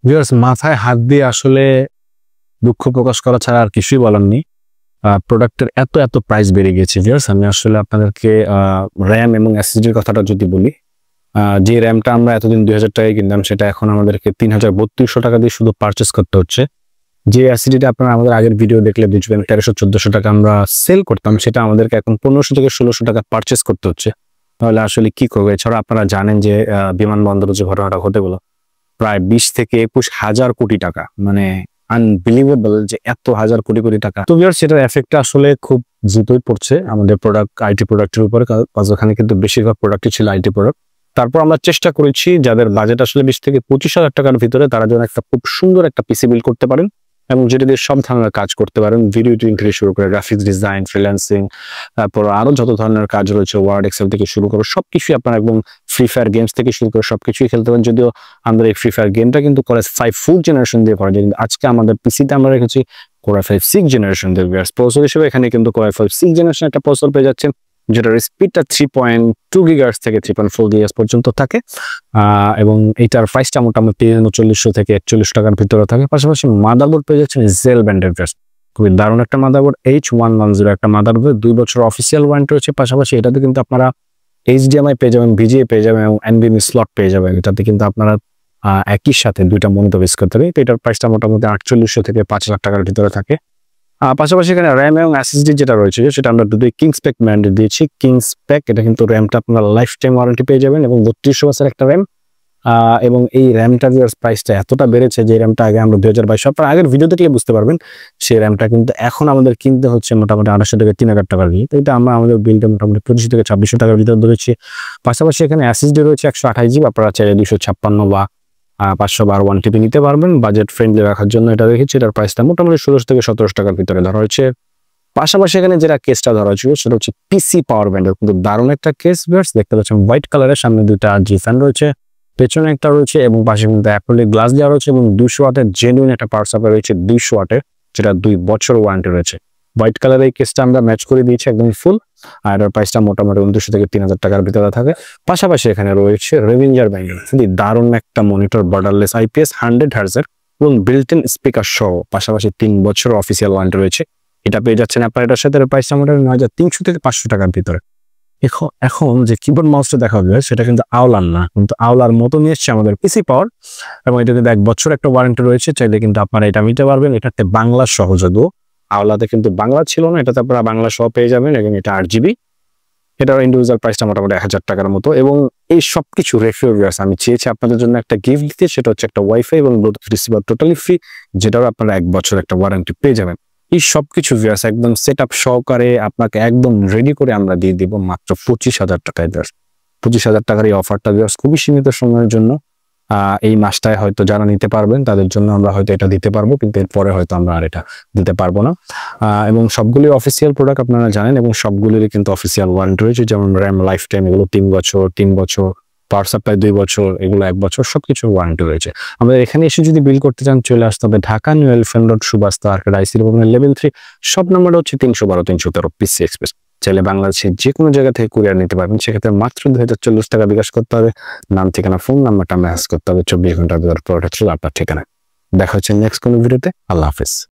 Viewers, মাথায় হাত দিয়ে আসলে দুঃখ প্রকাশ করা ছাড়া আর কিছুই বলার নেই। প্রোডাক্টের এত প্রাইস বেড়ে গেছে ভিউয়ার্স। আমি আসলে আপনাদেরকে র্যাম এবং এসএসডির কথাটা যদি বলি, যে র্যামটা আমরা এতদিন 2000 টাকায় কিনতাম সেটা এখন আমাদেরকে 3300 টাকা দিয়ে শুধু পারচেস করতে হচ্ছে। যে এসএসডিটা আপনারা আমাদের আগের ভিডিও দেখলে বুঝবেন 1300-1400 টাকা আমরা সেল করতাম, সেটা আমাদেরকে এখন 1500 থেকে 1600 টাকা পারচেস করতে হচ্ছে। তাহলে আসলে কি করবো? এছাড়া আপনারা জানেন যে বিমানবন্দরে যে ঘটনাটা ঘটে গেল, প্রায় 20 থেকে 21 হাজার কোটি টাকা, মানে আনবিলিভেবল যে এত হাজার কোটি কোটি টাকা। তো ভিউয়ার্স, সেটার এফেক্টটা আসলে খুব দ্রুতই পড়ছে আমাদের প্রোডাক্ট, আইটি প্রোডাক্টের উপরে, কারণ ওখানে কিন্তু বেশিরভাগ প্রোডাক্টই ছিল আইটি প্রোডাক্ট। তারপর আমরা চেষ্টা করেছি যাদের বাজেট আসলে 20 থেকে 25 হাজার টাকার ভিতরে, তারা যেন একটা খুব সুন্দর একটা পিসি বিল্ড করতে পারেন এবং যেটা দিয়ে সব ধরনের কাজ করতে পারেন, ভিডিও এডিটিং থেকে শুরু করে গ্রাফিক্স ডিজাইন, ফ্রিল্যান্সিং, তারপর আরো যত ধরনের কাজ রয়েছে, ওয়ার্ড, এক্সেল থেকে শুরু করে সবকিছু আপনারা একদম ফ্রি ফায়ার গেমস থেকে শুরু করে সবকিছুই খেলতে পারেন। যদিও আমাদের এই ফ্রি ফায়ার গেমটা কিন্তু Core i5 4th জেনারেশন দিয়ে করা যায়, কিন্তু আজকে আমাদের পিসিতে আমরা রেখেছি Core i5 6th জেনারেশন দিয়ে। প্রসেসর হিসেবে এখানে কিন্তু Core i5 6th জেনারেশন একটা প্রসেসর পেয়ে যাচ্ছেন, যেটার স্পিডটা 3.2 GHz থেকে 3.4 GHz পর্যন্ত থাকে, এবং এইটার প্রাইসটা মোটামুটি 3900 থেকে 41 টাকার ভিতরে থাকে। পাশাপাশি মাদারবোর্ড পেয়ে যাচ্ছেন জেল ব্র্যান্ডের, খুবই দারুণ একটা মাদারবোর্ড, H110 একটা মাদারবোর্ড, 2 বছর অফিসিয়াল ওয়ারেন্টি রয়েছে। পাশাপাশি এটাতে কিন্তু আপনারা HDMI পেয়ে যাবেন, VGA পেয়ে যাবেন এবং NVMe স্লট পেয়ে যাবেন। এটাতে কিন্তু আপনারা একই সাথে দুইটা মনিটর ইউজ করতে পারেন। তো এটার প্রাইসটা মোটামুটি 4800 থেকে 5000 টাকার ভিতরে থাকে। পাশাপাশি এখানে র্যাম এবং এসএসডি যেটা রয়েছে সেটা আমরা দুটোই কিংসপেক ব্র্যান্ডের দিয়েছি। কিংসপেক, এটা কিন্তু র্যামটা আপনারা লাইফ টাইম ওয়ারেন্টি পেয়ে যাবেন এবং 3200 ওয়াটের একটা র্যাম। এবং এই র্যামটার প্রাইসটা এতটা বেড়েছে যে র্যামটা আগে আমরা 2022, আপনারা আগের ভিডিও দেখলে বুঝতে পারবেন, সেই র্যামটা কিন্তু এখন আমাদের কিনতে হচ্ছে মোটামুটি 800 থেকে 3000 টাকার দিয়ে। তো এটা আমরা আমাদের বিলটা মোটামুটি 2500 থেকে 2600 টাকার ভিতরে ধরেছি। পাশাপাশি এখানে এসএসডি রয়েছে 128 জিবি, আপনারা চাইলে 256 বা 512 1TB নিতে পারবেন। বাজেট ফ্রেন্ডলি রাখার জন্য এটা রেখেছি। এটার প্রাইসটা মোটামুটি 1600 থেকে 1700 টাকার ভিতরে ধরা হয়েছে। পাশাপাশি এখানে যেটা কেসটা ধরা হয়েছিল সেটা হচ্ছে পিসি পাওয়ার ব্যান্ডের, কিন্তু দারুণ একটা কেস ভিউয়ার্স। দেখতে পাচ্ছেন হোয়াইট কালারের, সামনে দুইটা জি ফ্যান রয়েছে, পেছনে একটা রয়েছে এবং পাশে কিন্তু অ্যাক্রিলিক গ্লাস দেওয়া রয়েছে এবং 200 ওয়াটের জেনুইন একটা পাওয়ার সাপ্লাই রয়েছে 200 ওয়াটের, যেটা 2 বছর ওয়ারেন্টি রয়েছে। হোয়াইট কালারের এই কেসটা আমরা ম্যাচ করে দিয়েছি একদম ফুল, আর এটার প্রাইসটা মোটামুটি 2900 থেকে 3000 টাকার ভিতরে থাকে। পাশাপাশি এখানে রয়েছে রেভিঞ্জার ব্যান্ডের খুবই দারুণ একটা মনিটর, বর্ডারলেস IPS 100 হার্জের এবং বিল্ট ইন স্পিকার সহ, পাশাপাশি 3 বছর অফিসিয়াল ওয়ারেন্টি রয়েছে। এটা পেয়ে যাচ্ছেন আপনার এটার সাথে। প্রাইসটা মোটামুটি 9300 থেকে 500 টাকার ভিতরে। এখন যে কিবোর্ড মাউসটা দেখা হবে সেটা কিন্তু আওলার না, কিন্তু আওলার মতো নিয়ে এসছে আমাদের পিসি পাওয়ার, এবং এটা কিন্তু 1 বছর একটা ওয়ারেন্টি রয়েছে। চাইলে কিন্তু আপনারা এটা নিতে পারবেন। এটাতে বাংলা সহযোগ, আওলাতে কিন্তু বাংলা ছিল না, এটাতে আপনারা বাংলা সহ পেয়ে যাবেন এবং এটা 8GB। এটার ইন্ডিভিজুয়াল প্রাইসটা মোটামুটি 1000 টাকার মতো। এবং এই সবকিছু রেফিউর আমি চেয়েছি আপনাদের জন্য একটা গিফট দিতে, সেটা হচ্ছে একটা ওয়াইফাই এবং ব্লুটুথ রিসিভার টোটালি ফ্রি, যেটাও আপনারা 1 বছর একটা ওয়ারেন্টি পেয়ে যাবেন। এই সবকিছু ভিউয়ার্স একদম সেট আপ সহকারে আপনাকে একদম রেডি করে আমরা দিয়ে দিব মাত্র 25,000 টাকায়। 25,000 টাকার এই অফারটা ভিউয়ার্স খুবই সীমিত সময়ের জন্য। এই মাসটায় হয়তো যারা নিতে পারবেন তাদের জন্য আমরা হয়তো এটা দিতে পারবো, কিন্তু এরপরে হয়তো আমরা আর এটা দিতে পারবো না। এবং সবগুলি অফিসিয়াল প্রোডাক্ট আপনারা জানেন এবং সবগুলিরই কিন্তু অফিসিয়াল ওয়ারেন্টি রয়েছে, যেমন র্যাম লাইফ টাইম এগুলো 3 বছর, পাওয়ার সাপ্লাই 2 বছর, এগুলো 1 বছর, সবকিছুর ওয়ারেন্টি রয়েছে। আমাদের এখানে এসে যদি বিল করতে চান চলে আসতে হবে Dhaka New Elephant Road, Subastu Arcade, IC ভবনের লেভেল 3, সব নাম্বারটা হচ্ছে 312-313 পিসি এক্সপ্রেস। চাইলে বাংলাদেশের যে কোনো জায়গা থেকে কুরিয়ার নিতে পারবেন, সেক্ষেত্রে মাত্র 2040 টাকা বিকাশ করতে হবে। নাম, ঠিকানা, ফোন নাম্বারটা মেসেজ করতে হবে 24 ঘন্টার ভিতরে প্রোডাক্ট আপনার ঠিকানায়। দেখা হচ্ছে নেক্সট কোনো ভিডিওতে। আল্লাহ হাফেজ।